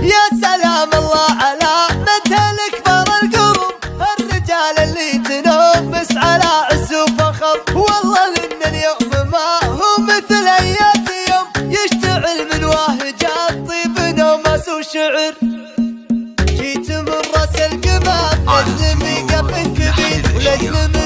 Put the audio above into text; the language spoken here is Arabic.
يا سلام الله على مثلك بر القرب، الرجال اللي تنوم بس على عز وفخر. والله ان اليوم ما هو مثل ايات يوم، يشتعل من واهجات طيب نوماس وشعر. جيت من راس القمام لاجل ميقف كبير، ولاجل